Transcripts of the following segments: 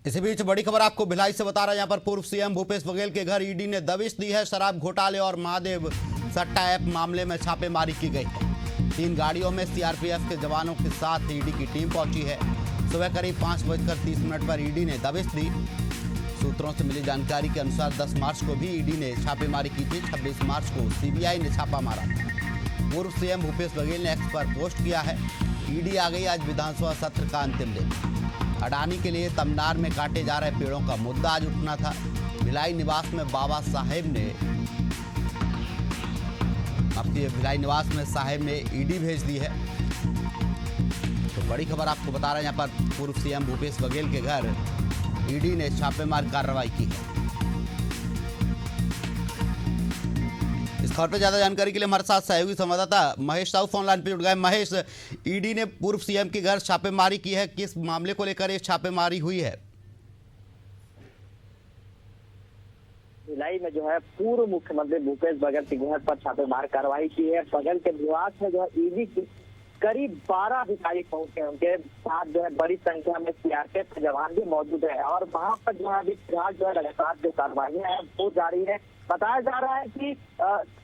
इसी बीच बड़ी खबर आपको भिलाई से बता रहे हैं। यहाँ पर पूर्व सीएम भूपेश बघेल के घर ईडी ने दबिश दी है। शराब घोटाले और महादेव सट्टा ऐप मामले में छापेमारी की गई है। 3 गाड़ियों में सीआरपीएफ के जवानों के साथ ईडी की टीम पहुंची है। सुबह करीब 5:30 पर ईडी ने दबिश दी। सूत्रों से मिली जानकारी के अनुसार 10 मार्च को भी ईडी ने छापेमारी की थी। 26 मार्च को सीबीआई ने छापा मारा था। पूर्व सीएम भूपेश बघेल ने एक्स पर पोस्ट किया है। ईडी आ गई आज विधानसभा सत्र का अंतिम दिन। अडानी के लिए तमनार में काटे जा रहे पेड़ों का मुद्दा आज उठना था। भिलाई निवास में साहेब ने ईडी भेज दी है। तो बड़ी खबर आपको बता रहे हैं। यहाँ पर पूर्व सीएम भूपेश बघेल के घर ईडी ने छापेमार कार्रवाई की है। इस खबर पर ज्यादा जानकारी के लिए हमारे साथ सहयोगी संवाददाता महेश साहू फोन लाइन पे जुड़ गए। महेश, ईडी ने पूर्व सीएम के घर छापेमारी की है, किस मामले को लेकर ये छापेमारी हुई है? भिलाई में जो है पूर्व मुख्यमंत्री भूपेश बघेल के घर पर छापेमार कार्रवाई की है। बघेल के निवास में जो है ईडी की करीब 12 अधिकारी पहुंचे। उनके साथ जो है बड़ी संख्या में सीआरपीएफ के जवान भी मौजूद है और वहां पर जो है अभी फिलहाल जो है लगातार जो कार्रवाइयां है वो जारी है। बताया जा रहा है कि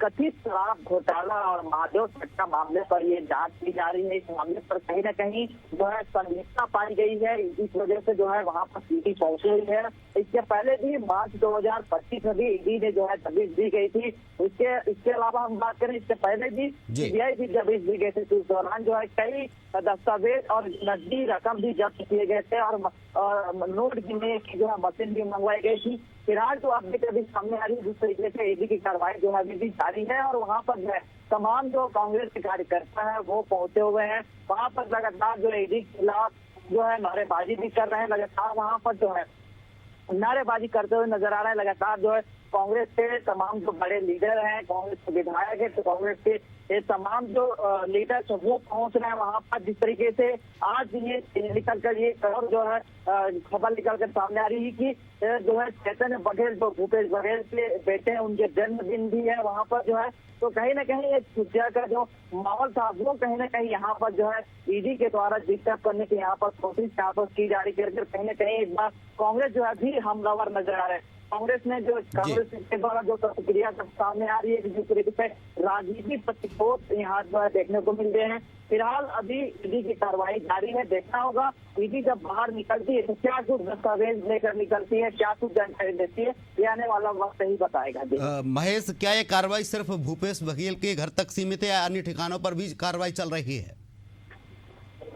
कथित शराब घोटाला और महादेव सट्टा मामले पर ये जांच की जा रही है। इस मामले पर कहीं न कहीं जो है संदिग्धता पाई गई है। इस वजह से जो है वहां पर ईडी पहुंची हुई है। इसके पहले भी मार्च 2025 में भी ईडी ने जो है दबिश दी गई थी। इसके अलावा हम बात करें, इससे पहले भी सीबीआई भी दबिश दी गई थी। तो इस दौरान जो है कई दस्तावेज और नकदी रकम भी जब्त किए गए थे और नोट गिनने की जो है मशीन भी मंगवाई गई थी। फिलहाल जो अपडेट अभी सामने आ रही है, जिस तरीके से ईडी की कार्रवाई जो है अभी भी जारी है और वहाँ पर जो है तमाम जो कांग्रेस के कार्यकर्ता है वो पहुंचे हुए हैं। वहाँ पर लगातार जो ईडी के खिलाफ जो है नारेबाजी भी कर रहे हैं। लगातार वहाँ पर जो है नारेबाजी करते हुए नजर आ रहे हैं। लगातार जो है कांग्रेस के तमाम जो बड़े लीडर हैं, कांग्रेस के विधायक है, तो कांग्रेस के ये तमाम जो लीडर वो पहुंच रहे हैं वहां पर। जिस तरीके से आज ये निकलकर ये खबर जो है खबर निकलकर सामने आ रही है कि जो है चैतन्य बघेल जो भूपेश बघेल के बेटे हैं उनके जन्मदिन भी है वहां पर जो है। तो कहीं ना कहीं एक छुट्टिया का जो माहौल था वो कहीं ना कहीं यहाँ पर जो है ईडी के द्वारा डिस्टर्ब करने की यहाँ पर कोशिश यहाँ पर की जा रही है। कहीं ना कहीं एक बार कांग्रेस जो है भी हमलावर नजर आ रहे हैं। कांग्रेस के द्वारा जो प्रतिक्रिया सामने आ रही है, जिस तरीके से राजनीतिक प्रतिशोध यहाँ जो है देखने को मिल रहे हैं। फिलहाल अभी ईडी की कार्रवाई जारी है। देखना होगा ईडी जब बाहर निकलती है तो क्या कुछ दस्तावेज लेकर निकलती है, क्या कुछ जानकारी देती है, ये आने वाला वक्त ही बताएगा। महेश, क्या ये कार्रवाई सिर्फ भूपेश बघेल के घर तक सीमित है या अन्य ठिकानों पर भी कार्रवाई चल रही है?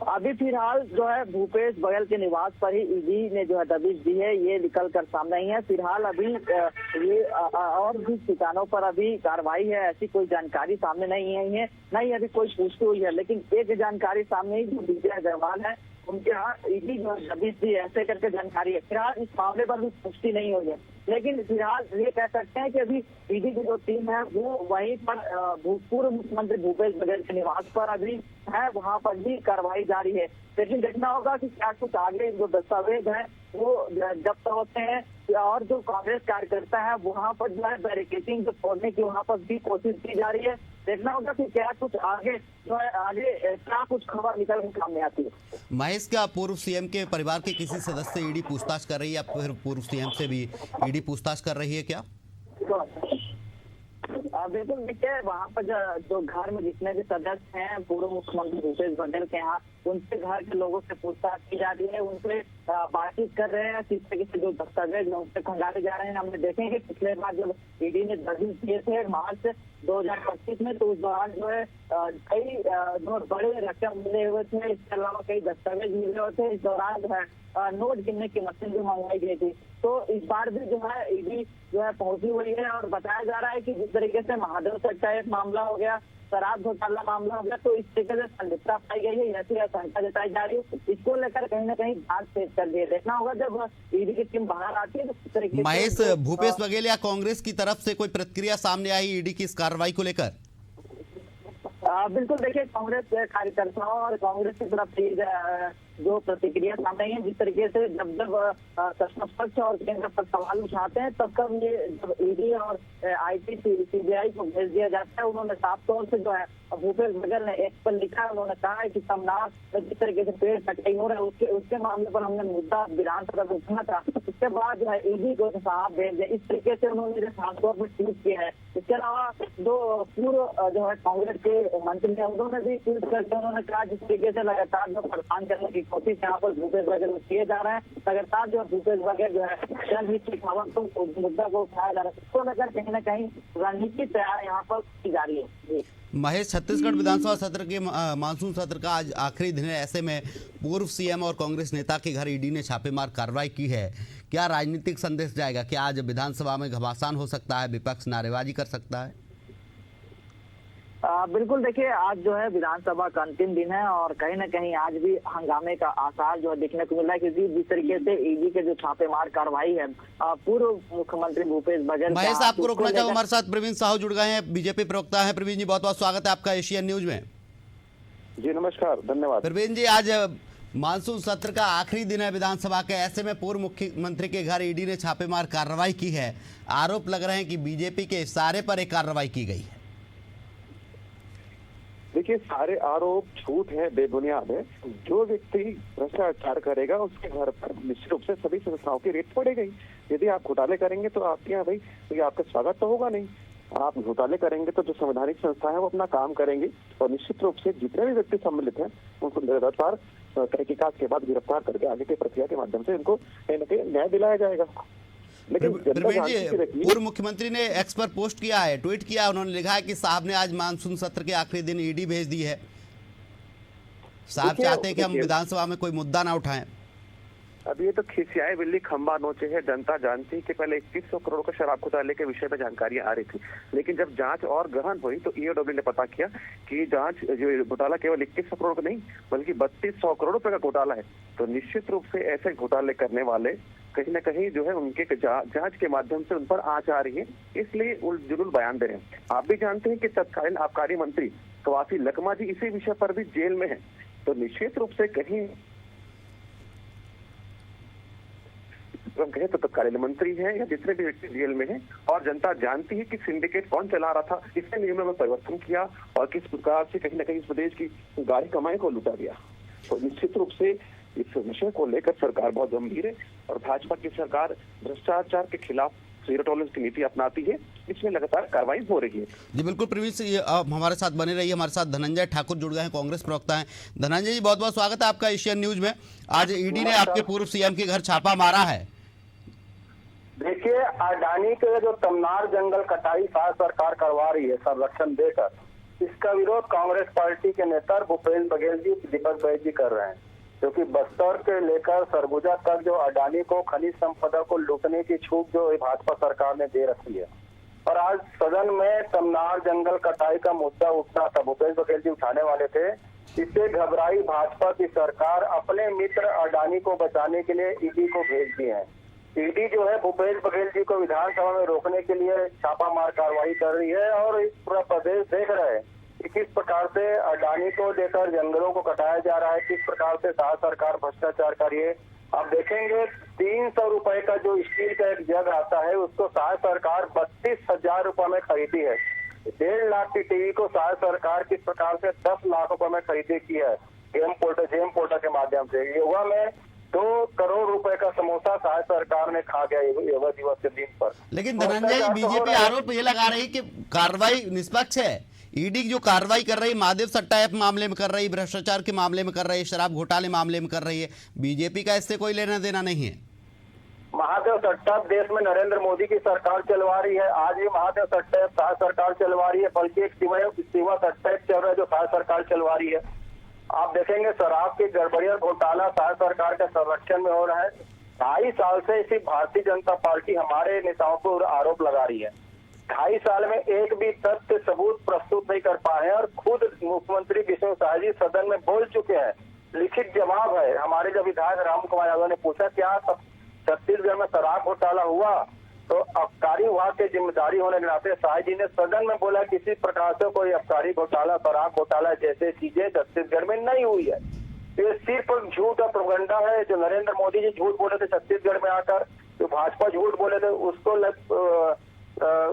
अभी फिलहाल जो है भूपेश बघेल के निवास पर ही ईडी ने जो है दबिश दी है, ये निकल कर सामने आई है। फिलहाल अभी ये और भी ठिकानों पर अभी कार्रवाई है, ऐसी कोई जानकारी सामने नहीं आई है, नहीं अभी कोई पुष्टि हुई है। लेकिन एक जानकारी सामने ही जो डीजे अग्रवाल है उनके यहाँ ईडी जो दबिश दी ऐसे करके जानकारी है। फिलहाल इस मामले पर भी पुष्टि नहीं हुई है, लेकिन फिलहाल ये कह सकते हैं कि अभी ईडी की जो टीम है वो वहीं पर पूर्व मुख्यमंत्री भूपेश बघेल के निवास पर अभी है, वहां पर भी कार्रवाई जारी है। लेकिन देखना होगा कि क्या कुछ आगे जो दस्तावेज है वो जब्त होते हैं और जो कांग्रेस कार्यकर्ता है वहां पर जो है बैरिकेडिंग जो तोड़ने की वहां पर भी कोशिश की जा रही है। देखना होगा कि क्या कुछ आगे जो है क्या कुछ खबर निकल के सामने आती है। महेश, क्या पूर्व सीएम के परिवार के किसी सदस्य से ईडी पूछताछ कर रही है या फिर पूर्व सीएम से भी ईडी पूछताछ कर रही है क्या? बिल्कुल, देखिए वहाँ पर जो घर में जितने भी सदस्य हैं पूर्व मुख्यमंत्री भूपेश बघेल के यहाँ, उनसे घर के लोगों से पूछताछ की जा रही है, उनसे बातचीत कर रहे हैं। किस तरीके से जो दस्तावेज उनसे खंगाले जा रहे हैं। हमने देखेंगे पिछले बार जब ईडी ने दबिश दिए थे मार्च 2025 में, तो उस दौरान जो है कई जो बड़े रकम मिले हुए थे, इसके अलावा कई दस्तावेज मिले हुए थे। इस दौरान जो है नोट गिनने की मशीन भी मंगवाई गई थी। तो इस बार भी जो है ईडी जो है पहुंची हुई है और बताया जा रहा है कि जिस तरीके से महादेव सट्टा एक मामला हो गया, शराब घोटाला मामला हो गया, तो इस तरीके से संदिग्धता पाई गई है, ऐसी आशंका जताई जा रही है। इसको लेकर कहीं ना कहीं जांच तेज कर दी है। देखना होगा जब ईडी की टीम बाहर आती है तो किस तरीके से। महेश, भूपेश बघेल या कांग्रेस की तरफ से कोई प्रतिक्रिया सामने आई ईडी की इस कार्रवाई को लेकर? बिल्कुल, देखिए कांग्रेस कार्यकर्ताओं और कांग्रेस की तरफ से जो प्रतिक्रिया सामने आई है। जिस तरीके से जब पक्ष और केंद्र पर सवाल उठाते हैं तब कब ये जब ईडी और आईटी सीबीआई को भेज दिया जाता है, उन्होंने साफ तौर से जो है भूपेश बघेल ने एक पर लिखा है। उन्होंने कहा है कि समनाथ में जिस तरीके से पेड़ कटाई हो रहा है उसके मामले पर हमने मुद्दा विधानसभा में उठाना था, उसके बाद जो है ईडी को साहब भेज दिया। इस तरीके से उन्होंने जो साफ तौर पर ट्वीट किया है। इसके अलावा जो पूर्व जो है कांग्रेस के मंत्री है उन्होंने भी ट्वीट करके उन्होंने कहा जिस तरीके से लगातार जो परेशान करने की कोशिश यहाँ पर भूपेश बघेल किए जा रहे हैं, लगातार जो भूपेश बघेल जो है जनहित की खबर तो मुद्दा को उठाया जा रहा है, उसको लेकर कहीं ना कहीं रणनीति तैयार यहाँ पर की जा रही है। महेश, छत्तीसगढ़ विधानसभा सत्र के मानसून सत्र का आज आखिरी दिन है। ऐसे में पूर्व सीएम और कांग्रेस नेता के घर ईडी ने छापेमार कार्रवाई की है। क्या राजनीतिक संदेश जाएगा? क्या आज विधानसभा में घमासान हो सकता है, विपक्ष नारेबाजी कर सकता है? बिल्कुल, देखिए आज जो है विधानसभा का अंतिम दिन है और कहीं ना कहीं आज भी हंगामे का आसार जो है देखने को मिला है, क्योंकि जिस तरीके से ईडी के जो छापेमार कार्रवाई है पूर्व मुख्यमंत्री भूपेश बघेल। महेश, आपको रोकना चाहूँ, हमारे साथ प्रवीण साहू जुड़ गए हैं, बीजेपी प्रवक्ता हैं। प्रवीण जी, बहुत बहुत स्वागत है आपका एशियन न्यूज में। जी नमस्कार, धन्यवाद। प्रवीण जी, आज मानसून सत्र का आखिरी दिन है विधानसभा के, ऐसे में पूर्व मुख्यमंत्री के घर ईडी ने छापेमार कार्रवाई की है। आरोप लग रहे हैं कि बीजेपी के इशारे पर एक कार्रवाई की गई है। देखिए, सारे आरोप झूठ है, बेबुनियाद है। जो व्यक्ति भ्रष्टाचार करेगा उसके घर पर निश्चित रूप से सभी संस्थाओं की रेट पड़ेगी। यदि आप घोटाले करेंगे तो आपके यहाँ भाई तो आपका स्वागत तो होगा नहीं। आप घोटाले करेंगे तो जो संवैधानिक संस्था है वो अपना काम करेंगी और निश्चित रूप से जितने भी व्यक्ति सम्मिलित हैं उनको लगातार तहकीकात के बाद गिरफ्तार करके आगे की प्रक्रिया के माध्यम से उनको कहीं न कहीं न्याय दिलाया जाएगा। लेकिन पूर्व मुख्यमंत्री ने एक्स पर पोस्ट किया है, ट्वीट किया, उन्होंने लिखा है कि साहब ने आज मानसून सत्र के आखिरी दिन ईडी भेज दी है। साहब चाहते हैं कि हम विधानसभा में कोई मुद्दा ना उठाएं। अब ये तो खिसियाए बिल्ली खंबा नोचे है। जनता जानती है कि पहले 2100 करोड़ का शराब घोटाले के विषय में जानकारियां आ रही थी, लेकिन जब जांच और गहन हुई तो ईओडब्ल्यू ने पता किया कि जांच जो घोटाला केवल 2100 करोड़ का नहीं बल्कि 3200 करोड़ रुपए का घोटाला है। तो निश्चित रूप से ऐसे घोटाले करने वाले कहीं न कहीं जो है उनके जांच के माध्यम से उन पर आंच आ रही है, इसलिए उलझुल बयान दे रहे हैं। आप भी जानते हैं कि तत्कालीन आबकारी मंत्री कवासी लखमा जी इसी विषय पर भी जेल में है। तो निश्चित रूप से कहीं हम कहें तो तत्कालीन मंत्री हैं या जितने भी व्यक्ति जेल में हैं और जनता जानती है कि सिंडिकेट कौन चला रहा था, किसने नियमों में परिवर्तन किया और किस प्रकार से कहीं न कहीं इस प्रदेश की गाड़ी कमाई को लुटा दिया। तो निश्चित रूप से इस विषय को लेकर सरकार बहुत गंभीर है और भाजपा की सरकार भ्रष्टाचार के खिलाफ जीरो टॉलरेंस की नीति अपनाती है। इसमें लगातार कार्रवाई हो रही है। जी बिल्कुल प्रवीण जी, हमारे साथ बने रहिए। हमारे साथ धनंजय ठाकुर जुड़ गए हैं, कांग्रेस प्रवक्ता हैं। धनंजय जी, बहुत बहुत स्वागत है आपका एशियन न्यूज में। आज ईडी ने आपके पूर्व सीएम के घर छापा मारा है। देखिए, अडानी के जो तमनार जंगल कटाई सरकार करवा रही है संरक्षण देकर, इसका विरोध कांग्रेस पार्टी के नेता भूपेश बघेल जी, दीपक बैज जी कर रहे हैं, क्योंकि बस्तर के लेकर सरगुजा तक जो अडानी को खनिज संपदा को लूटने की छूट जो भाजपा सरकार ने दे रखी है। और आज सदन में तमनार जंगल कटाई का मुद्दा उठा था, भूपेश बघेल जी उठाने वाले थे। इससे घबराई भाजपा की सरकार अपने मित्र अडानी को बचाने के लिए ईडी को भेज दिए हैं। ईडी जो है भूपेश बघेल जी को विधानसभा में रोकने के लिए छापामार कार्रवाई कर रही है और इस पूरा प्रदेश देख रहा है कि किस प्रकार से अडानी को लेकर जंगलों को कटाया जा रहा है, किस प्रकार से सरकार भ्रष्टाचार कर रही है। आप देखेंगे 300 रुपए का जो स्टील का एक जग आता है उसको सरकार 32,000 रुपए में खरीदी है। 1.5 लाख की टीवी को सरकार किस प्रकार से 10 लाख रुपए में खरीदी की है जेम पोर्टल के माध्यम से। युवा में 2 करोड़ रुपए का समोसा सरकार ने खा गया युवा दिवस के दिन पर। लेकिन धनंजय जी, बीजेपी आरोप ये लगा रही कि कार्रवाई निष्पक्ष है। ईडी जो कार्रवाई कर रही, महादेव सट्टा ऐप मामले में कर रही, भ्रष्टाचार के मामले में कर रही है, शराब घोटाले मामले में कर रही है, बीजेपी का इससे कोई लेना देना नहीं है। महादेव सट्टा देश में नरेंद्र मोदी की सरकार चलवा रही है। आज भी महादेव सट्टा सरकार चलवा रही है, बल्कि एक सिवा सट्टा चल रहा है जो सरकार चलवा रही है। आप देखेंगे शराब की गड़बड़िया घोटाला सरकार के संरक्षण में हो रहा है। 2.5 साल से इसी भारतीय जनता पार्टी हमारे नेताओं को आरोप लगा रही है। 2.5 साल में एक भी तथ्य सबूत प्रस्तुत नहीं कर पाए हैं और खुद मुख्यमंत्री विष्णु साय जी सदन में बोल चुके हैं। लिखित जवाब है। हमारे जब विधायक राम कुमार यादव ने पूछा क्या छत्तीसगढ़ में शराब घोटाला हुआ, तो आबकारी विभाग के जिम्मेदारी होने के नाते साय जी ने सदन में बोला किसी प्रकार से कोई आबकारी घोटाला, शराब घोटाला जैसे चीजें छत्तीसगढ़ में नहीं हुई है। ये सिर्फ झूठ और प्रोपेगेंडा है। जो नरेंद्र मोदी जी झूठ बोले थे छत्तीसगढ़ में आकर, जो भाजपा झूठ बोले थे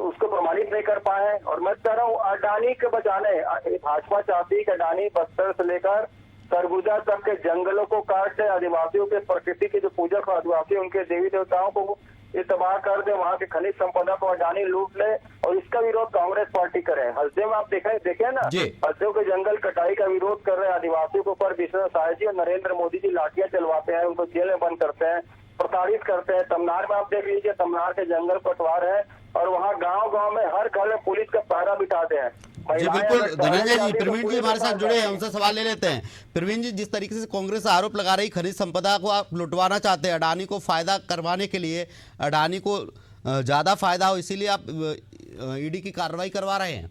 उसको प्रमाणित नहीं कर पाए। और मैं कह रहा हूँ अडानी के बचाने भाजपा चाहती है कि अडानी बस्तर से लेकर सरगुजा तक के जंगलों को काट दे, आदिवासियों के प्रकृति के जो पूजक आदिवासी उनके देवी देवताओं को ये तबाह कर दे, वहाँ के खनिज संपदा को अडानी लूट ले, और इसका विरोध कांग्रेस पार्टी करे। हल्दे में आप देखे ना, हल्दों के जंगल कटाई का विरोध कर रहे हैं आदिवासियों के ऊपर विष्णु साय जी और नरेंद्र मोदी जी लाठियां चलवाते हैं, उनको जेल में बंद करते हैं, प्रताड़ित करते हैं। तमनार में आप देख लीजिए, तमनार के जंगल कटवा रहे हैं और वहाँ गांव-गांव में हर घर में पुलिस का पहरा बिठाते हैं। जी बिल्कुल धनंजय जी, प्रवीण जी हमारे साथ जुड़े हैं, उनसे सवाल ले लेते हैं। प्रवीण जी, जिस तरीके से कांग्रेस आरोप लगा रही खनिज संपदा को आप लुटवाना चाहते हैं, अडानी को फायदा करवाने के लिए, अडानी को ज्यादा फायदा हो इसीलिए आप ईडी की कार्रवाई करवा रहे हैं।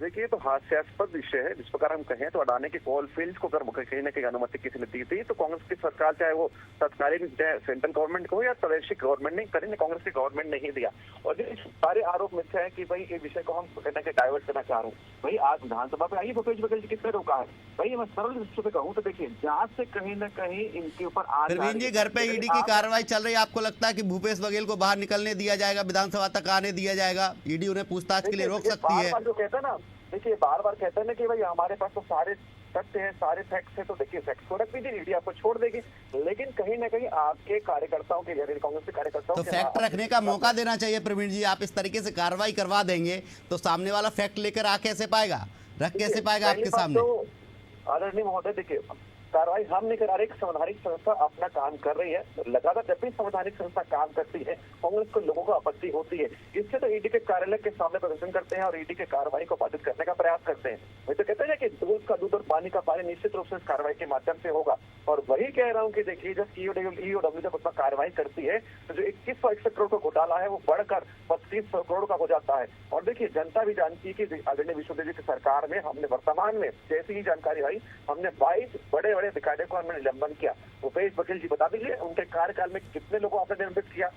देखिए, तो हास्यास्पद विषय है। जिस प्रकार हम कहें तो अडानी के कोल फील्ड को अगर कहीं न कहीं अनुमति किसी ने दी थी तो कांग्रेस की सरकार, चाहे वो तत्कालीन सेंट्रल गवर्नमेंट को या प्रादेशिक गवर्नमेंट ने करी, कांग्रेस की गवर्नमेंट ने ही दिया। और ये सारे आरोप मिथ्या है कि भाई ये विषय को हम कहीं ना कहीं डाइवर्ट करना चाह रहा हूँ। भाई आज विधानसभा पे आइए, भूपेश बघेल जी किसने रोका है? भाई मैं सरल दृष्टि पे कहूँ तो देखिए, जांच से कहीं न कहीं इनके ऊपर प्रवीण जी, घर पे ईडी की कार्रवाई चल रही है, आपको लगता है कि भूपेश बघेल को बाहर निकलने दिया जाएगा, विधानसभा तक आने दिया जाएगा, ईडी उन्हें पूछताछ के लिए रोक सकती है? जो कहते हैं ना, देखिए बार बार कहते हैं ना कि भाई हमारे पास तो सारे तथ्य हैं, सारे फैक्ट्स हैं, तो देखिए फैक्ट्स को रख दीजिए, ईडी आपको छोड़ देगी। लेकिन कहीं ना कहीं आपके कार्यकर्ताओं के, कांग्रेस के कार्यकर्ताओं तो फैक्ट रखने का मौका देना चाहिए प्रवीण जी। आप इस तरीके से कार्रवाई करवा देंगे तो सामने वाला फैक्ट लेकर आ कैसे पाएगा, रख कैसे पाएगा आपके सामने? आदरणीय महोदय, देखिए कार्रवाई हम नहीं करा रहे, एक संवैधानिक संस्था अपना काम कर रही है। लगातार जब भी संवैधानिक संस्था काम करती है, कांग्रेस को लोगों को आपत्ति होती है, इससे तो ईडी के कार्यालय के सामने प्रदर्शन करते हैं और ईडी के कार्रवाई को बाधित करने का प्रयास करते हैं। वही तो कहते हैं कि दूध का दूध और पानी का पानी निश्चित रूप से इस कार्रवाई के माध्यम से होगा। और वही कह रहा हूँ कि देखिए, जब ईओडब्ल्यू जब अपना कार्रवाई करती है तो जो 2161 करोड़ का घोटाला है वो बढ़कर 3200 करोड़ का हो जाता है। और देखिए, जनता भी जानती है कि आदरणीय विष्णुदेव की सरकार में हमने वर्तमान में जैसी ही जानकारी आई, हमने 22 बड़े बड़े अधिकारियों को हमने निलंबन किया। भूपेश बघेल जी बता दीजिए, उनके कार्यकाल में कितने लोगों आपने निलंबित किया?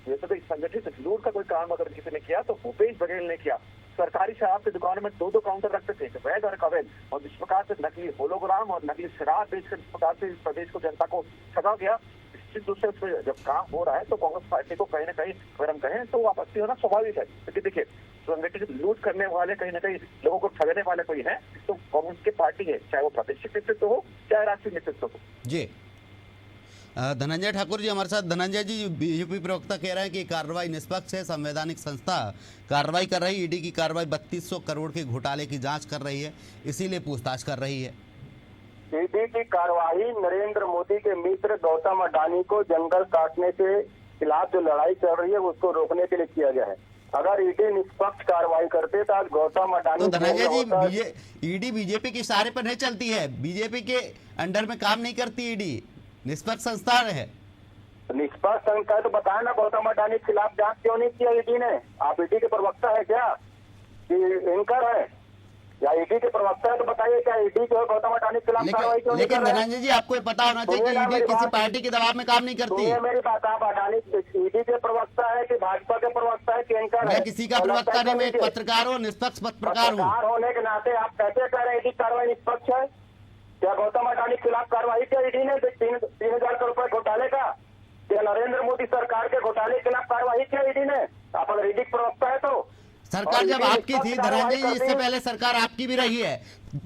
जैसे कोई संगठित लूट का कोई काम अगर किसी ने किया तो भूपेश बघेल ने किया। सरकारी शराब की दुकानों में 2-2 काउंटर रखते थे, वैध और अवैध, और जिस प्रकार से नकली होलोग्राम और नकली शराब बेचकर जिस प्रकार से इस प्रदेश को, जनता को ठगा गया, निश्चित रूप से उसमें जब काम हो रहा है तो कांग्रेस पार्टी को कहीं ना कहीं, अगर हम कहें तो आपत्ति होना स्वाभाविक है। क्योंकि देखिए, संगठित लूट करने वाले, कहीं ना कहीं लोगों को ठगने वाले कोई है तो कांग्रेस की पार्टी है, चाहे वो प्रादेशिक नेतृत्व हो चाहे राष्ट्रीय नेतृत्व हो। जी धनंजय ठाकुर जी हमारे साथ। धनंजय जी, बीजेपी प्रवक्ता कह रहे हैं कि कार्रवाई निष्पक्ष है, संवैधानिक संस्था कार्रवाई कर रही है, ईडी की कार्रवाई 3200 करोड़ के घोटाले की जांच कर रही है, इसीलिए पूछताछ कर रही है। ईडी की कार्रवाई नरेंद्र मोदी के मित्र गौतम अडानी को जंगल काटने के खिलाफ जो लड़ाई चल रही है उसको रोकने के लिए किया गया है। अगर ईडी निष्पक्ष कार्रवाई करते तो आज गौतम अडानी। तो धनंजय जी, ईडी बीजेपी के इशारे पर नहीं चलती है, बीजेपी के अंडर में काम नहीं करती ईडी, निष्पक्ष संस्था है। निष्पक्ष संस्था है तो बताया ना, गौतम अडानी के खिलाफ जांच क्यों नहीं किया ईडी ने? आप ईडी के प्रवक्ता है क्या कि इनकर है, या ईडी के प्रवक्ता है तो बताइए क्या ईडी जो है गौतम अडानी के खिलाफ कार्रवाई क्यों नहीं कर रहा है? लेकिन धनंजय जी, आपको ये पता होना चाहिए कि ईडी किसी पार्टी के दबाव में काम नहीं करती है। मेरी बात, आप अडानी ईडी के प्रवक्ता है कि भाजपा के प्रवक्ता है कि इनकर? मैं किसी का प्रवक्ता नहीं, मैं एक पत्रकार हूँ, निष्पक्ष पत्रकार हूँ। होने के नाते आप कैसे कह रहे हैं ईडी कार्रवाई निष्पक्ष है? क्या गौतम अडानी के खिलाफ कार्रवाई क्या ईडी ने 3,000 करोड़ रुपए घोटाले का? क्या नरेंद्र मोदी सरकार के घोटाले के खिलाफ कार्रवाई क्या ईडी ने? आप अगर ईडी प्रवक्ता है तो सरकार जब आपकी थी धनंजय जी, इससे पहले सरकार आपकी भी रही है,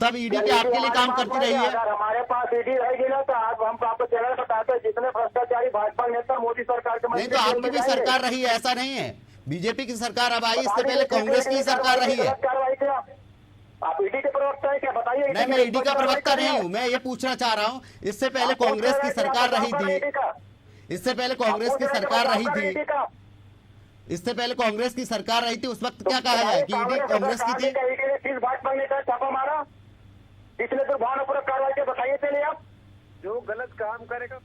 तब ईडी के आपके लिए काम करती रही है। अगर हमारे पास ईडी रहेगी ना तो आज हम आपको चैनल बताते हैं जितने भ्रष्टाचारी भाजपा नेता मोदी सरकार के। नहीं तो आपकी भी सरकार रही है, ऐसा नहीं है, बीजेपी की सरकार अब आई, इससे पहले कांग्रेस की सरकार रही है। कार्रवाई किया? आप ईडी के प्रवक्ता है क्या? बताइए। नहीं, मैं ईडी का प्रवक्ता नहीं हूँ, मैं ये पूछना चाह रहा हूँ, इससे पहले कांग्रेस की सरकार रही थी, इससे पहले कांग्रेस की सरकार रही थी, इससे पहले कांग्रेस की सरकार रही थी, उस वक्त क्या कहा जाए कि ईडी कांग्रेस की थी? किस भाजपा ने छापा मारा? किसने दुर्भावनापूर्वक कार्रवाई की? बताइए चलिए आप। जो गलत काम करेगा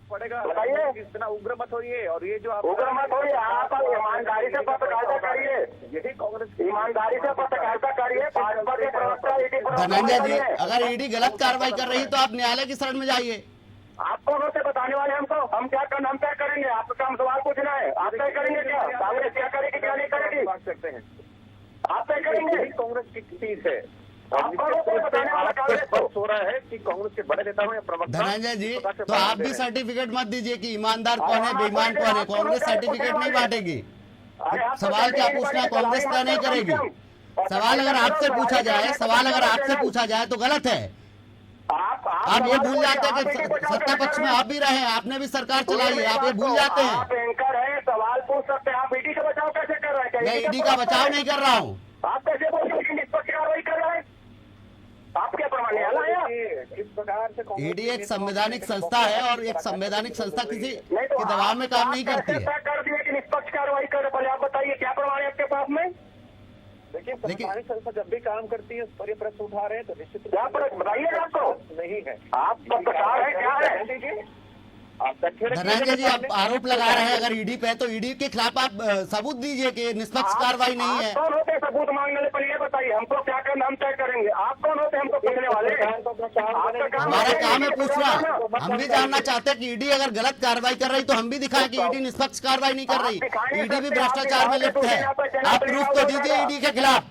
पड़ेगा, बताइए। इतना उग्र मत होइए, और ये जो आप उग्र मत होइए, आप ईमानदारी से पत्रकारिता करिए, यही कांग्रेस ईमानदारी से पत्रकारिता करिए। भाजपा के प्रवक्ता ईडी धनंजय जी, अगर ईडी गलत कार्रवाई कर रही है तो आप न्यायालय की शरण में जाइए। आप कौन से बताने वाले हमको? हम क्या करना, हम क्या करेंगे? आपका काम सवाल पूछना है, आप क्या करेंगे? क्या कांग्रेस क्या करेगी क्या नहीं करेगी? बात करते हैं, आप क्या करेंगे? कांग्रेस की चीज है, और निश्चित रूप से आपको स्पष्ट हो रहा है कि कांग्रेस के बड़े नेता हो या प्रवक्ता। धनंजय जी, तो आप भी सर्टिफिकेट मत दीजिए कि ईमानदार कौन है बेईमान कौन है। कांग्रेस सर्टिफिकेट नहीं बांटेगी। सवाल क्या पूछना कांग्रेस क्या नहीं करेगी। सवाल अगर आपसे पूछा जाए तो गलत है। आप ये भूल जाते हैं कि सत्ता पक्ष में आप भी रहे, आपने भी सरकार चलाई है, आप ये भूल जाते हैं। आप एंकर हैं, सवाल पूछ सकते हैं। आप ईडी का बचाव कैसे कर रहे हैं? मैं ईडी का बचाव नहीं कर रहा हूँ। आप कैसे बोल रहे हैं निष्पक्ष कार्रवाई कर रहे हैं? आप क्या प्रमाण है? किस प्रकार से ईडी एक संवैधानिक संस्था है और एक संवैधानिक संस्था किसी के दबाव में काम नहीं करती है। कर दिए कि निष्पक्ष कार्रवाई कर, पहले आप बताइए क्या प्रमाण है आपके पास में? देखिए, संवैधानिक संस्था जब भी काम करती है उस पर ये प्रश्न उठा रहे हैं तो निश्चित क्या प्रश्न बताइए आपको? नहीं है। आपका प्रकार है क्या है? धनंजय जी, आप आरोप लगा रहे हैं अगर ईडी पे, तो ईडी के खिलाफ आप सबूत दीजिए कि निष्पक्ष कार्रवाई नहीं है। आप कौन होते हैं सबूत मांगने वाले? पहले बताइए हमको क्या करना, हम तय करेंगे। आप कौन होते हैं हमको पूछने वाले? हमारा काम है पूछना। हम भी जानना चाहते हैं कि ईडी अगर गलत कार्रवाई कर रही तो हम भी दिखाएं कि ईडी निष्पक्ष कार्रवाई नहीं कर रही, ईडी भी भ्रष्टाचार में लिप्त है। आप प्रूफ तो दीजिए ईडी के खिलाफ।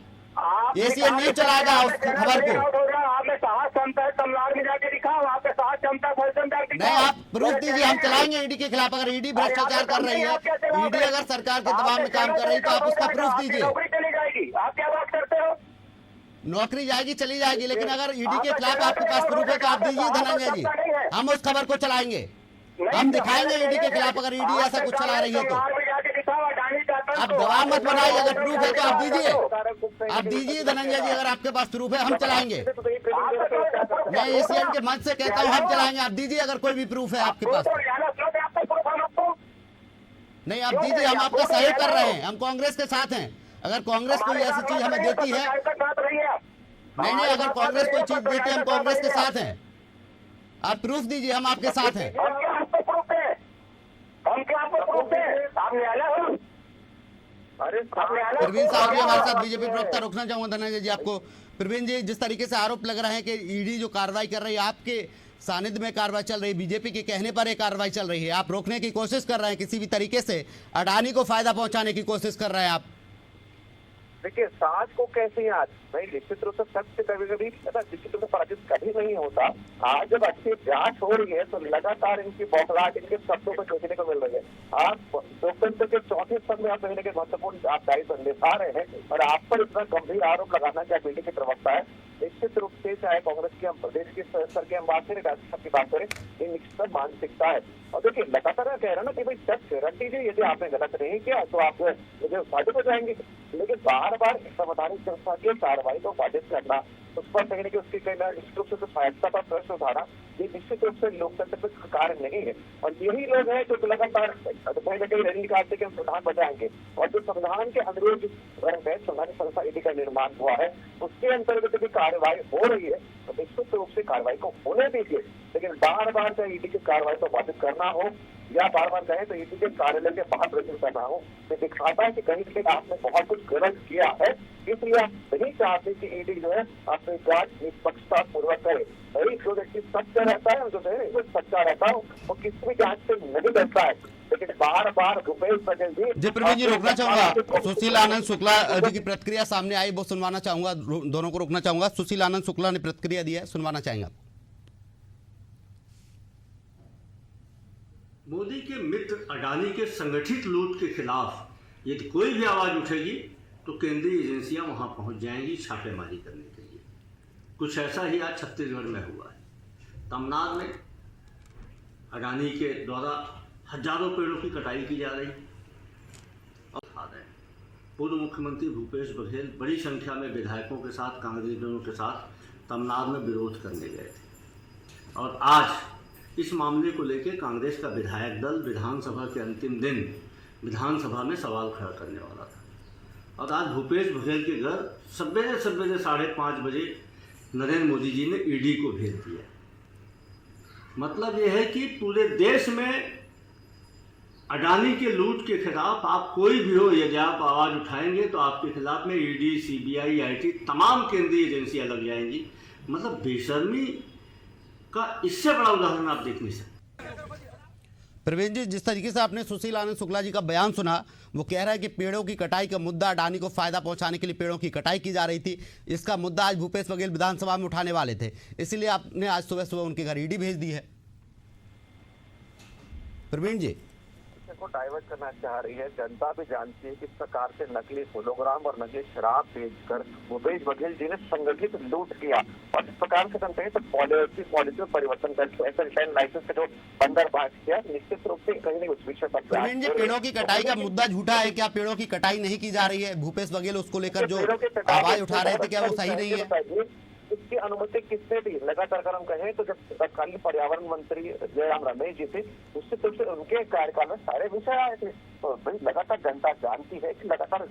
एसीएन नहीं चलाएगा उस खबर को। आपने साहस क्षमता है, तमिलनाडु में जाके दिखाओ। आपके साहस क्षमता नहीं, आप प्रूफ दीजिए, हम चलाएंगे ईडी के खिलाफ। अगर ईडी भ्रष्टाचार कर रही है, ईडी अगर सरकार के दबाव में काम कर रही है तो आप उसका प्रूफ दीजिए। नौकरी चली जाएगी। आप क्या बात करते हो? नौकरी जाएगी चली जाएगी, लेकिन अगर ईडी के खिलाफ आपके पास प्रूफ है तो आप दीजिए धनंजय जी, हम उस खबर को चलाएंगे। हम दिखाएंगे ईडी के खिलाफ अगर ईडी ऐसा कुछ चला रही है तो। आप दबाव मत बनाइए, अगर प्रूफ है तो आप दीजिए धनंजय जी, अगर आपके पास प्रूफ है हम चलाएंगे। मैं एसीएन के मंच से कहता हूँ हम चलाएंगे, आप दीजिए अगर कोई भी प्रूफ है आपके पास। नहीं, आप दीजिए, हम आपका सहयोग कर रहे हैं, हम कांग्रेस के साथ हैं। अगर कांग्रेस कोई ऐसी चीज हमें देती है, नहीं, अगर कांग्रेस कोई चीज देती है हम कांग्रेस के साथ हैं। आप प्रूफ दीजिए, हम आपके साथ हैं। प्रवीण साहब जी हमारे साथ, बीजेपी प्रवक्ता। रोकना चाहूंगा धनंजय जी आपको। प्रवीण जी, जिस तरीके से आरोप लग रहे हैं कि ईडी जो कार्रवाई कर रही है, आपके सानिध्य में कार्रवाई चल रही है, बीजेपी के कहने पर एक कार्रवाई चल रही है, आप रोकने की कोशिश कर रहे हैं, किसी भी तरीके से अडानी को फायदा पहुंचाने की कोशिश कर रहे हैं आप। देखिए, साज को कैसे याद नहीं, निश्चित रूप से सत्य कभी कभी निश्चित रूप से पराजित कभी नहीं होता। आज जब अच्छी जांच हो रही है तो लगातार इनकी बौखलाहट इनके शब्दों को देखने को मिल रही है। आप लोकतंत्र के चौथे स्तंभ में आप कहीं ना कहीं महत्वपूर्ण आप दायित्व निभा रहे हैं और आप पर इतना गंभीर आरोप लगाना चाहे मीडिया के प्रवक्ता है, निश्चित रूप से चाहे कांग्रेस के हम प्रदेश के स्तर के हम बात करें, राज्य स्तर की बात करें, ये निश्चित मानसिकता है। और देखिए, लगातार कह रहा ना कि भाई सच रख दीजिए, यदि आपने गलत नहीं किया तो आप बाधित हो जाएंगे। लेकिन बार बार संवैधानिक संस्था की कार्रवाई को बाधित करना, उस पर कहीं ना कहीं उसकी कहीं निश्चित रूप से स्वायत्ता पर प्रश्न उठाना, ये निश्चित रूप से लोकतंत्र में कार्य नहीं है। और यही लोग हैं जो लगातार कहीं ना कहीं रैली निकालते कि हम संविधान बचाएंगे। और जो संविधान के अंदर जिस संवैधानिक संस्था ईडी का निर्माण हुआ है उसके अंतर्गत भी कार्रवाई हो रही है तो निश्चित रूप से कार्रवाई को होने दीजिए। लेकिन बार बार चाहे ईडी की कार्रवाई को बाधित करना हो या बार बार कहें तो ईडी के कार्यालय के बाहर प्रदर्शन करना हो, तो दिखाता है कि कहीं ना कहीं आपने बहुत कुछ गलत किया है। इसलिए आप नहीं चाहते कि ईडी जो है अपनी जांच निष्पक्षता पूर्वक करे। भाई जो व्यक्ति सच्चा रहता है, जो सच्चा रहता है वो किसी भी जांच से नहीं डरता है। लेकिन बार बार भूपेश बघेल जी प्रवीण जी, रोकना चाहूंगा। सुशील आनंद शुक्ला जी की प्रतिक्रिया सामने आई, वो सुनवाना चाहूंगा, दोनों को रोकना चाहूंगा। सुशील आनंद शुक्ला ने प्रतिक्रिया दी है, सुनवाना चाहेंगे। मोदी के मित्र अडानी के संगठित लूट के खिलाफ यदि कोई भी आवाज़ उठेगी तो केंद्रीय एजेंसियां वहां पहुंच जाएंगी छापेमारी करने के लिए। कुछ ऐसा ही आज छत्तीसगढ़ में हुआ है। तमिलनाडु में अडानी के द्वारा हजारों पेड़ों की कटाई की जा रही है। और पूर्व मुख्यमंत्री भूपेश बघेल बड़ी संख्या में विधायकों के साथ, कांग्रेसियों के साथ तमिलनाडु में विरोध करने गए थे। और आज इस मामले को लेकर कांग्रेस का विधायक दल विधानसभा के अंतिम दिन विधानसभा में सवाल खड़ा करने वाला था। और आज भूपेश बघेल के घर सवेरे 5:30 बजे नरेंद्र मोदी जी ने ईडी को भेज दिया। मतलब यह है कि पूरे देश में अडानी के लूट के खिलाफ आप कोई भी हो, यदि आप आवाज़ उठाएंगे तो आपके खिलाफ में ईडी, सीबीआई, आईटी तमाम केंद्रीय एजेंसियां लग जाएंगी। मतलब बेशर्मी का इससे बड़ा उदाहरण आप देख नहीं सकते। प्रवीण जी, जिस तरीके से आपने सुशील आनंद शुक्ला जी का बयान सुना, वो कह रहा है कि पेड़ों की कटाई का मुद्दा अडानी को फायदा पहुंचाने के लिए पेड़ों की कटाई की जा रही थी। इसका मुद्दा आज भूपेश बघेल विधानसभा में उठाने वाले थे, इसीलिए आपने आज सुबह सुबह उनके घर ईडी भेज दी है। प्रवीण जी, को डाइवर्ट करना चाह रही है। जनता भी जानती है किस प्रकार से नकली होलोग्राम और नकली शराब बेचकर भूपेश बघेल जी ने संगठित लूट किया और इस प्रकार से करते हैं तो पॉलिसी में परिवर्तन करके एसएल लाइसेंस का जो बंदरबाज किया, निश्चित रूप से कहीं नहीं उस विषय पर। प्रवीण जी, पेड़ों की कटाई का मुद्दा झूठा है क्या? पेड़ों की कटाई नहीं की जा रही है? भूपेश बघेल उसको लेकर जो आवाज उठा रहे थे, क्या वो सही नहीं है? इसकी अनुमति किसने दी? लगातार अगर हम कहें तो जब तत्कालीन पर्यावरण मंत्री जयराम रमेश जी थे, उससे तो उनके कार्यकाल में सारे विषय आए थे। तो भाई लगातार जनता जानती है कि लगातार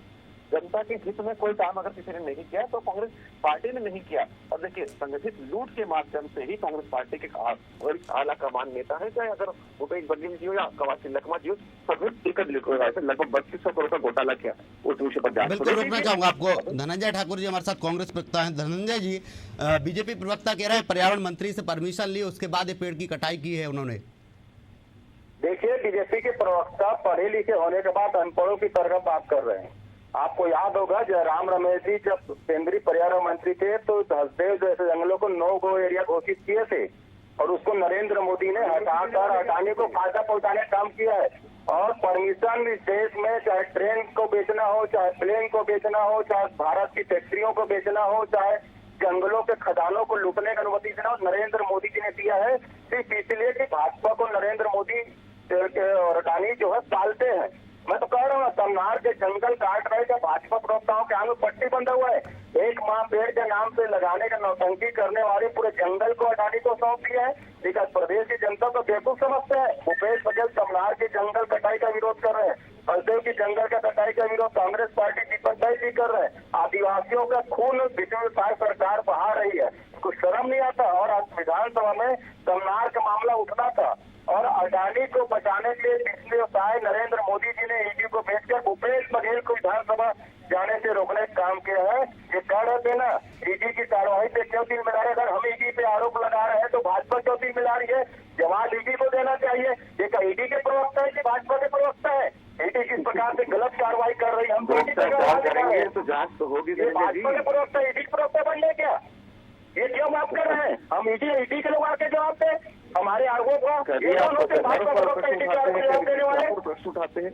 जनता के हित में कोई काम अगर किसी ने नहीं किया तो कांग्रेस पार्टी ने नहीं किया। और देखिए, संगठित लूट के माध्यम से ही कांग्रेस पार्टी के आला कमान नेता है, चाहे अगर भूपेश बघेल जी हो या कवासी लखमा जी हो, सभी लगभग 3200 करोड़ का घोटाला किया। उस विषय पर बिल्कुल रोकना चाहूंगा आपको। धनंजय ठाकुर जी हमारे साथ कांग्रेस प्रवक्ता हैं। धनंजय जी, बीजेपी प्रवक्ता कह रहे हैं पर्यावरण मंत्री से परमिशन ली, उसके बाद ये पेड़ की कटाई की है उन्होंने। देखिए, बीजेपी के प्रवक्ता पढ़े लिखे होने के बाद अनपढ़ों की तरह बात कर रहे हैं। आपको याद होगा जयराम रमेश जी जब केंद्रीय पर्यावरण मंत्री थे तो हसदेव जैसे जंगलों को नो गो एरिया घोषित किए थे और उसको नरेंद्र मोदी ने हटाकर अडानी को फायदा पहुंचाने का काम किया है। और परमिशन इस देश में चाहे ट्रेन को बेचना हो, चाहे प्लेन को बेचना हो, चाहे भारत की फैक्ट्रियों को बेचना हो, चाहे जंगलों के खदानों को लूटने की अनुमति देना हो, नरेंद्र मोदी जी ने दिया है। सिर्फ इसलिए कि भाजपा को नरेंद्र मोदी और अडानी जो है पालते हैं। मैं तो कह रहा हूँ, तमनार के जंगल काट रहे थे, भाजपा प्रवक्ताओं के आगे पट्टी बंधा हुआ है। एक माह पेड़ के नाम से लगाने का नौटंकी करने वाले पूरे जंगल को अडानी को सौंप दिया है। लेकिन प्रदेश की जनता को बेवकूफ समझते हैं। भूपेश बघेल तमनार के जंगल कटाई का विरोध कर रहे हैं, हसदेव की जंगल का कटाई का विरोध कांग्रेस पार्टी दीपक भाई जी कर रहे हैं। आदिवासियों का खून विधानसभा सरकार बहा रही है, कुछ शर्म नहीं आता। और आज विधानसभा में तमनार का मामला उठना था और अडानी को बचाने के लिए पिछले साल नरेंद्र मोदी जी ने ईडी को भेजकर भूपेश बघेल को विधानसभा जाने से रोकने का काम किया है। ये कह रहे थे ना, ईडी की कार्रवाई पे क्यों दिल मिला रहे? अगर हम ईडी पे आरोप लगा रहे हैं तो भाजपा क्यों दिल मिला रही है? जवाब ईडी को देना चाहिए। ये क्या ईडी के प्रवक्ता है कि भाजपा के प्रवक्ता है? ईडी किस प्रकार से गलत कार्रवाई कर रही है? हम तो जांच तो होगी। भाजपा के प्रवक्ता ईडी के प्रवक्ता बन गए क्या? ये क्यों माफ कर रहे हैं? हम ईडी के लोग आके जवाब दें हमारे आरोप का। प्रश्न उठाते हैं,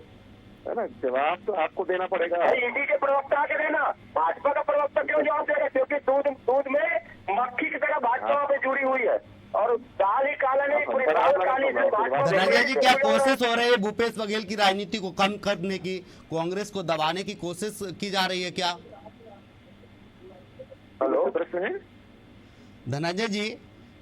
है ना, जवाब तो आपको देना पड़ेगा। ईडी के प्रवक्ता आके देना, भाजपा का प्रवक्ता क्यों जवाब दे रहे? क्योंकि दूध में मक्खी की तरह भाजपा पे जुड़ी हुई है और दाल ही काला नहीं, पूरी दाल काली। धनंजय जी, क्या कोशिश हो रही है भूपेश बघेल की राजनीति को कम करने की, कांग्रेस को दबाने की कोशिश की जा रही है क्या? हेलो, प्रश्न है धनंजय जी,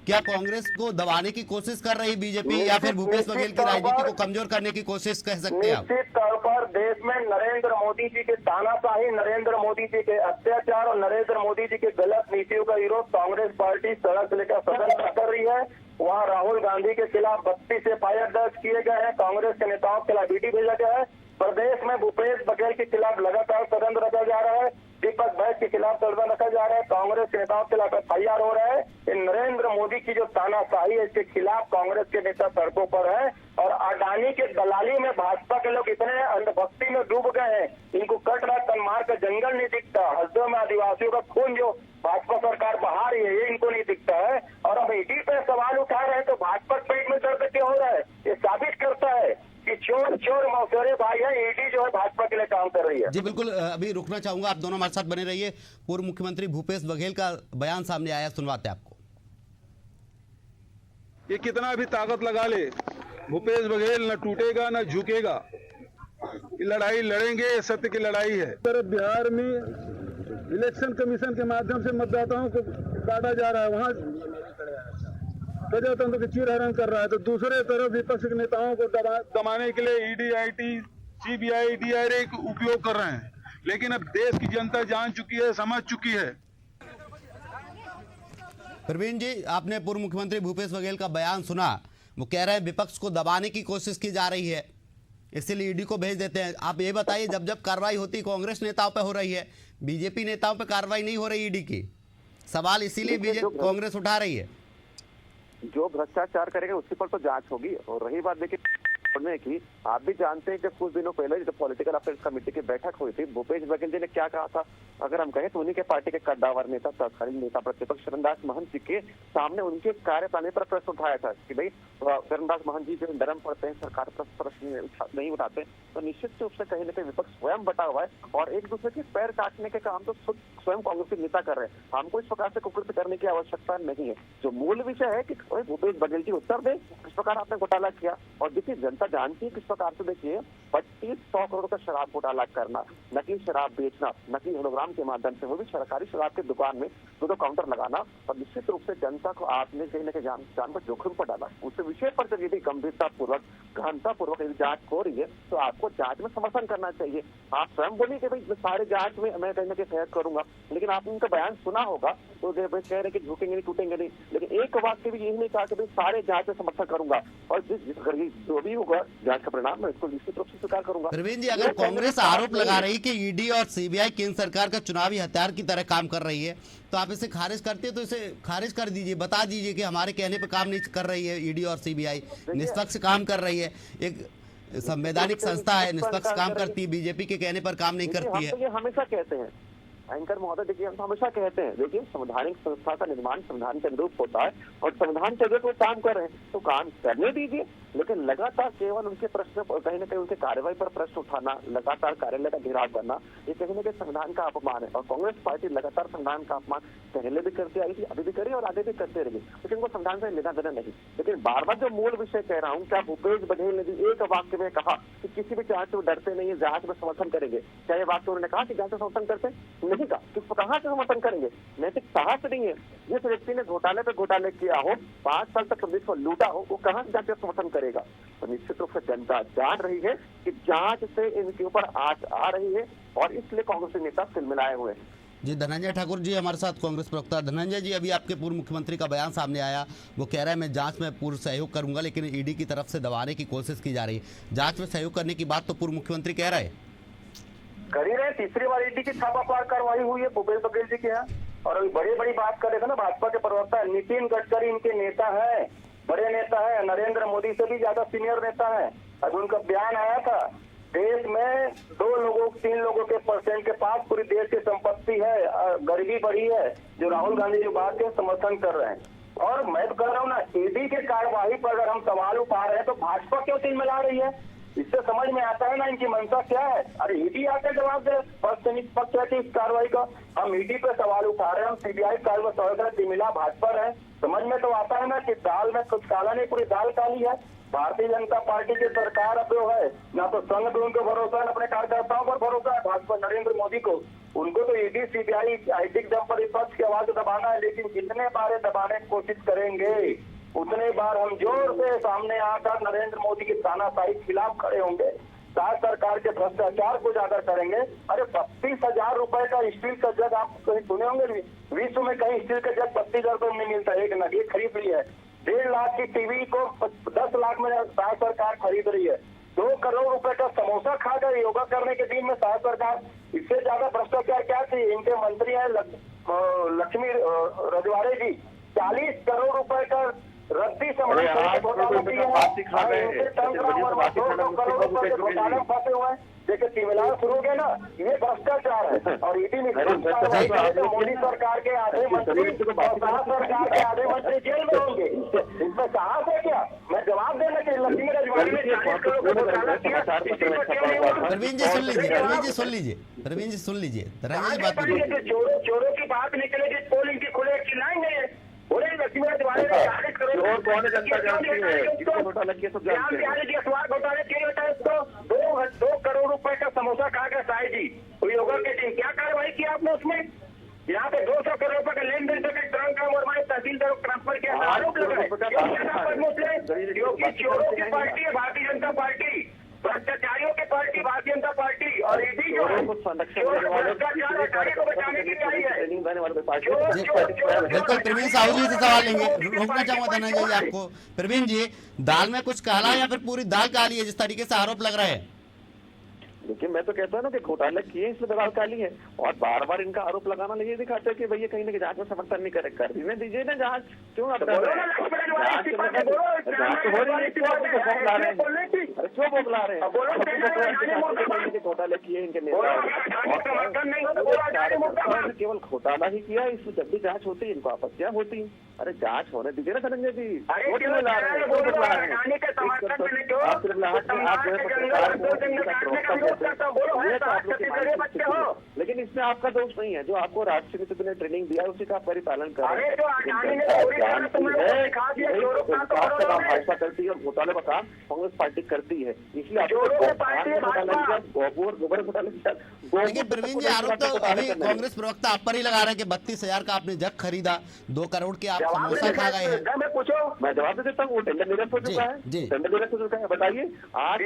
क्या कांग्रेस को दबाने की कोशिश कर रही बीजेपी या फिर भूपेश बघेल की राजनीति को कमजोर करने की कोशिश कह सकते हैं आप? निश्चित तौर पर देश में नरेंद्र मोदी जी के तानाशाही, नरेंद्र मोदी जी के अत्याचार और नरेंद्र मोदी जी के गलत नीतियों का विरोध कांग्रेस पार्टी सड़क से लेकर सदन तक कर रही है। वहाँ राहुल गांधी के खिलाफ 32 एफआईआर दर्ज किए गए हैं, कांग्रेस के नेताओं के खिलाफ ईडी भेजा गया है। प्रदेश में भूपेश बघेल के खिलाफ लगातार षड्यंत्र रचा जा रहा है, दीपक बैस के खिलाफ षड्यंत्र रखा जा रहा है, कांग्रेस के नेताओं के खिलाफ एफआईआर हो रहा है। नरेंद्र मोदी की जो तानाशाही है, इसके खिलाफ कांग्रेस के नेता सड़कों पर है। और अडानी के दलाली में भाजपा के लोग इतने अंधभक्ति में डूब गए हैं, इनको कट रहा तनमार का जंगल नहीं दिखता, हसदेव में आदिवासियों का खून जो भाजपा सरकार बहा रही है ये इनको नहीं दिखता है। और अब ईडी पे सवाल उठा रहे हैं तो भाजपा पेट में दर्द क्यों हो रहा है? ये साबित करता है कि चोर मौसरे भाई है, ईडी जो है भाजपा के लिए काम कर रही है। जी बिल्कुल, अभी रुकना चाहूंगा, आप दोनों हमारे साथ बने रहिए। पूर्व मुख्यमंत्री भूपेश बघेल का बयान सामने आया, सुनवाते हैं आपको। ये कितना भी ताकत लगा ले, भूपेश बघेल न टूटेगा न झुकेगा। ये लड़ाई लड़ेंगे, सत्य की लड़ाई है। बिहार में इलेक्शन कमीशन के माध्यम से मतदाताओं को काटा जा रहा है, वहाँ प्रजातंत्र की चीरहरण कर रहा है, तो दूसरे तरफ विपक्ष के नेताओं को दबाने के लिए ईडी, आईटी, सीबीआई, डीआरए का उपयोग कर रहे हैं। लेकिन अब देश की जनता जान चुकी है, समझ चुकी है। प्रवीण जी, आपने पूर्व मुख्यमंत्री भूपेश बघेल का बयान सुना, वो कह रहे हैं विपक्ष को दबाने की कोशिश की जा रही है, इसीलिए ईडी को भेज देते हैं। आप ये बताइए, जब जब कार्रवाई होती कांग्रेस नेताओं पे हो रही है, बीजेपी नेताओं पे कार्रवाई नहीं हो रही ईडी की, सवाल इसीलिए बीजेपी कांग्रेस उठा रही है। जो भ्रष्टाचार करेगा उसके पर तो जांच होगी। और रही बात देखिए छोड़ने की। आप भी जानते हैं कि कुछ दिनों पहले जो पॉलिटिकल अफेयर्स कमेटी की बैठक हुई थी, भूपेश बघेल जी ने क्या कहा था, अगर हम कहें तो उन्हीं के पार्टी के कद्दावर नेता तत्कालीन नेता प्रतिपक्ष चरणदास महंत जी के सामने उनके कार्यप्रणाली पर प्रश्न उठाया था कि भाई चरणदास महंत जी जो नरम पड़ते हैं, सरकार पर प्रश्न नहीं उठाते, तो निश्चित रूप से कहीं न कहीं विपक्ष स्वयं बटा हुआ है और एक दूसरे के पैर काटने के काम तो स्वयं कांग्रेस के नेता कर रहे हैं। हमको इस प्रकार से कुकृत्य करने की आवश्यकता नहीं है। जो मूल विषय है कि भूपेश बघेल जी उत्तर दें किस प्रकार आपने घोटाला किया, और देखिए जनता जानती है किस प्रकार से। देखिए 2500 करोड़ का शराब घोटाला करना, नकली शराब बेचना, नकली होलोग्राम के माध्यम से, वो भी सरकारी शराब की दुकान में दो काउंटर लगाना, और निश्चित रूप से जनता को आपने कहीं न कहीं जान पर जोखिम पर डाला। उस विषय पर जब यदि गंभीरता पूर्वक गहनता पूर्वक यदि जांच हो रही है तो आपको जांच में समर्थन करना चाहिए। आप स्वयं बोलिए कि भाई सारे जांच में मैं कहीं न कहीं सहयोग करूंगा, लेकिन आपने उनका बयान सुना होगा तो कह रहे कि झुकेंगे नहीं, टूटेंगे नहीं, लेकिन एक वाक्य भी यही नहीं कहा कि भाई सारे जांच में समर्थन करूंगा और जो भी होगा जांच का परिणाम मैं इसको निश्चित रूप से स्वीकार करूंगा। प्रवीण जी, अगर कांग्रेस आरोप लगा रही कि ईडी और सीबीआई केंद्र सरकार का चुनावी हथियार की तरह काम कर रही है, तो आप इसे खारिज करते हैं तो इसे खारिज कर दीजिए, बता दीजिए कि हमारे कहने पर काम नहीं कर रही है ईडी और सीबीआई, निष्पक्ष काम कर रही है, एक संवैधानिक संस्था है, निष्पक्ष काम करती है, बीजेपी के कहने पर काम नहीं करती है। ये हमेशा कहते हैं एंकर महोदय, देखिए हम हमेशा कहते हैं, देखिए संवैधानिक संस्था का निर्माण संविधान के अनुरूप होता है और संविधान के अनुरूप वो काम कर रहे हैं तो काम करने दीजिए, लेकिन लगातार केवल उनके प्रश्न कहीं न कहीं उनके कार्यवाही पर प्रश्न उठाना, लगातार कार्यालय का घेराव करना, ये कहीं न कहीं संविधान का अपमान है। और कांग्रेस पार्टी लगातार संविधान का अपमान पहले भी करती आई थी, अभी भी करी और आगे भी करते रहेगी, लेकिन वो संविधान से लेना देना नहीं। लेकिन बार बार जो मूल विषय कह रहा हूँ, क्या भूपेश बघेल ने भी एक वाक्य में कहा कि किसी भी जांच से डरते नहीं है, जांच में समर्थन करेंगे? क्या ये वाक्य उन्होंने कहा कि जांच में समर्थन करते नहीं? कहा किस कहाँ से समर्थन करेंगे? नैतिक साहस नहीं है। जिस व्यक्ति ने घोटाले पे घोटाले किया हो, 5 साल तक प्रदेश को लूटा हो, वो कहाँ जाके समर्थन करेगा? तो निश्चित रूप से जनता जान रही है कि जांच से इनके ऊपर आंच आ रही है और इसलिए कांग्रेस नेता तिलमिलाए हुए हैं। जी, धनंजय ठाकुर जी हमारे साथ, कांग्रेस प्रवक्ता। धनंजय जी, अभी आपके पूर्व मुख्यमंत्री का बयान सामने आया, वो कह रहा है मैं जांच में पूर्ण सहयोग करूंगा, लेकिन ईडी की तरफ से दबाने की कोशिश की जा रही है। जांच में सहयोग करने की बात तो पूर्व मुख्यमंत्री कह रहे हैं, कर ही रहे। तीसरी बार ईडी की छापामार कार्रवाई हुई है भूपेश बघेल जी के यहाँ, और अभी बड़ी बात कर रहे थे ना भाजपा के प्रवक्ता, नितिन गडकरी इनके नेता है, बड़े नेता है, नरेंद्र मोदी से भी ज्यादा सीनियर नेता है। अब उनका बयान आया था, देश में 3 लोगों के परसेंट के पास पूरी देश की संपत्ति है, गरीबी बढ़ी है, जो राहुल गांधी जो बात के समर्थन कर रहे हैं। और मैं तो कह रहा हूँ ना, ईडी के कार्यवाही पर अगर हम सवाल उठा रहे हैं तो भाजपा क्यों तिलमिला रही है? इससे समझ में आता है ना इनकी मंशा क्या है। अरे ईडी आकर जवाब दे, पक्ष निष्पक्ष है कि इस कार्रवाई का हम ईडी पे सवाल उठा रहे हैं, हम सीबीआई कार्रवाई तिलमिला भाजपा रहे। समझ में तो आता है ना कि दाल में कुछ काला नहीं, पूरी दाल काली है। भारतीय जनता पार्टी की सरकार अब जो है, ना तो संघ पे उनको भरोसा है, अपने कार्यकर्ताओं पर भरोसा है, भाजपा नरेंद्र मोदी को। उनको तो ईडी सीबीआई आईटी दम पर विपक्ष की आवाज दबाना है, लेकिन जितने बार दबाने की कोशिश करेंगे उतने बार हम जोर से सामने आकर नरेंद्र मोदी की तानाशाही के खिलाफ खड़े होंगे, साथ सरकार के भ्रष्टाचार को उजागर करेंगे। अरे 32,000 रुपए का स्टील का जग आप कहीं सुने होंगे? विश्व में कहीं स्टील का जग 32,000 रुपए में मिलता है एक नग, ये खरीद ली है। 1.5 लाख की टीवी को 10 लाख में साथ सरकार खरीद रही है। 2 करोड़ रुपए का समोसा खाकर योगा करने के दिन में साथ सरकार, इससे ज्यादा भ्रष्टाचार क्या चाहिए? इनके मंत्री है लक्ष्मी रजवाड़े जी, 40 करोड़ रुपए का रद्दी घोटाले फंसे हुए हैं। देखिए तिमिलाल शुरू हो गए ना, ये भ्रष्टाचार है। और ईडी मोदी सरकार के आधे मंत्री और सरकार के आधे मंत्री जेल में होंगे, इसमें साहस है क्या? मैं जवाब देना कि लक्ष्मी रजवाड़ी ने 40 करोड़ का घोटाला किया। प्रवीण जी सुन लीजिए, प्रवीण जी सुन लीजिए, प्रवीण जी सुन लीजिए, चोरों की बात निकलेगी, पोल इनकी खुले चिल्लाएंगे, बोले लक्ष्मी रजवाड़ी ने 40 करोड़ घोटाला किए होता है उसको 2 करोड़ रुपए का समोसा खाकर साई जी योगा के दिन क्या कार्रवाई की आपने उसमें? यहाँ पे 200 करोड़ रुपए का लेन देन करके तहसीलदार को ट्रांसफर किया, आरोप लगा है। क्योंकि चोरों की पार्टी है भारतीय जनता पार्टी, भ्रष्टाचारियों की पार्टी भारतीय जनता पार्टी, और ईडी जो है भ्रष्टाचार हटाने को बचाने की आई है। बिल्कुल, प्रवीण साहू जी से सवाल लेंगे, रोकना चाहूंगा धनंजय जी आपको। प्रवीण जी, दाल में कुछ काला या फिर पूरी दाल काली है जिस तरीके से आरोप लग रहा है? लेकिन मैं तो कहता हूँ ना कि घोटाले किए इसमें दलाल काली है, और बार बार इनका आरोप लगाना ये दिखाते हैं कि भैया कहीं ना कहीं जांच में समर्थन नहीं कर दीजिए ना जांच, क्यों आप कर रहे हैं? जांच हो रही है, क्यों आप बोला रहे हैं? अरे क्यों बोला रहे हैं? घोटाले किए इनके नेता, केवल घोटाला ही किया, इसमें जब भी जांच होती है इनको आपत्तियां होती है। अरे जांच होने दीजिए ना धनंजय जी, वो क्यों ला रहे हैं? लेकिन इसमें आपका दोष नहीं है, जो आपको राष्ट्रीय नीति ने ट्रेनिंग दिया उसी का परिपालन कर रहे हैं। भाजपा करती है और घोटाले का काम कांग्रेस पार्टी करती है, इसलिए लेकिन प्रवीण जी आरोप तो अभी कांग्रेस प्रवक्ता आप पर ही लगा रहे हैं कि 32,000 का आपने जग खरीदा, 2 करोड़ के आप समोसा खा गए हैं। मैं जवाब दे देता हूँ, वो टेंडर निरस्त हो चुका है, टेंडर निरस्त हो चुका है। बताइए आज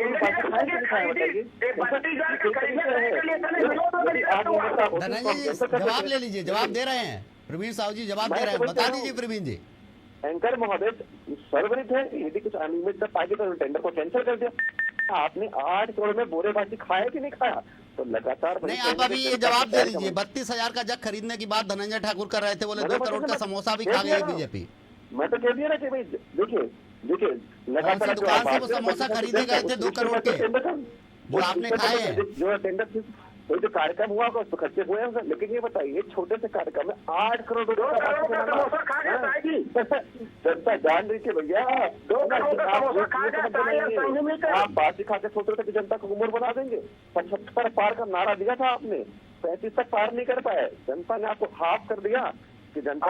धनंजय जी जवाब ले लीजिए, जवाब दे रहे हैं प्रवीण साहू जी, जवाब दे रहे हैं, बता दीजिए प्रवीण जी। एंकर महोदय सर्वरित है, यदि कुछ अनियमितता पाई तो टेंडर को कैंसिल कर दिया। आपने 8 करोड़ में बोरेबाजी खाया कि नहीं खाया? तो लगातार नहीं, आप अभी ये जवाब दे दीजिए। 32,000 का जग खरीदने की बात धनंजय ठाकुर कर रहे थे, बोले 2 करोड़ का समोसा भी खा गई बीजेपी। मैं तो कह दिया ना कि भाई देखिए लगातार दुकान से वो समोसा खरीदे गए थे 2 करोड़ के, जो आपने खाए हैं। जो टेंडर जो कार्यक्रम हुआ उस पर खर्चे हुए हैं, लेकिन ये बताइए छोटे से कार्यक्रम में 8 करोड़ जनता जान रही थी भैया, आप बात दिखा के सोच रहे थे कि जनता को उम्र बना देंगे। 75 पार का नारा दिया था आपने, 35 तक पार नहीं कर पाए, जनता ने आपको हाफ कर दिया कि जनता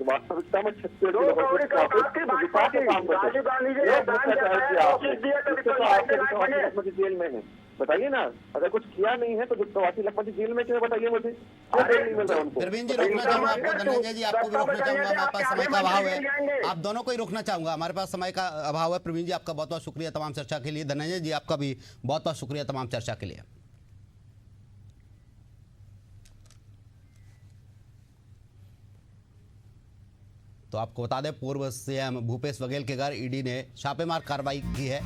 वास्तविकता में 36 जेल में है। बताइए ना, अगर कुछ किया नहीं है तो प्रवासी लखपति जेल में क्यों, बताइए मुझे। प्रवीण जी रोकना चाहूंगा आपको, धनंजय जी आपको भी रोकना चाहूंगा, हमारे पास समय का अभाव है, आप दोनों को ही रोकना चाहूंगा, हमारे पास समय का अभाव है। प्रवीण जी आपका बहुत बहुत शुक्रिया तमाम चर्चा के लिए, धनंजय जी आपका भी बहुत बहुत शुक्रिया तमाम चर्चा के लिए। तो आपको बता दें पूर्व सीएम भूपेश बघेल के घर ईडी ने छापेमार कार्रवाई की है।